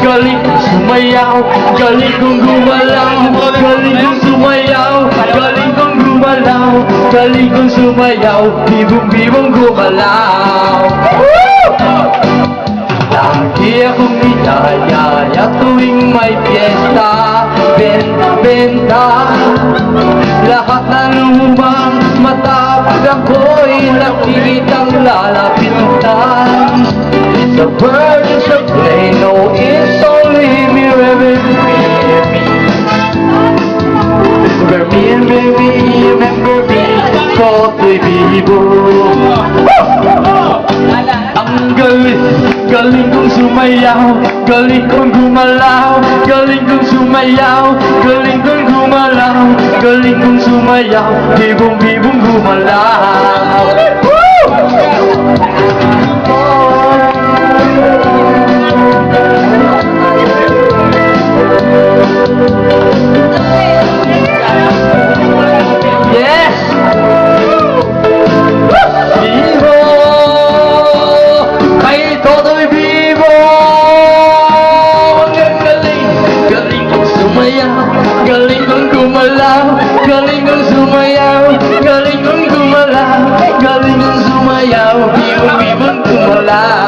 galing kong sumayaw, galing kong gumalaw, galing kong sumayaw, galing kong gumalaw, galing kong sumayaw, bibong-bibong gumalaw. Lagi akong inayaya tuwing may piyesta, benta-benta, lahat ng lumang mata pag ako'y nakikitang lalapitan. It's a bird, it's a plane, no, it's only me, baby. Remember me, Kotoy Bibo. Ang galing kong sumayaw, galing kong gumalaw, galing kong sumayaw, galing kong gumalaw, galing kong sumayaw, bibong-bibong gumalaw. Yes! Vivo! Kay Totoy Vivo! Ang galing! Galing kong sumayaw, galing kong gumalaw, galing kong sumayaw, galing kong gumalaw, galing kong sumayaw, bibong-bibong gumalaw.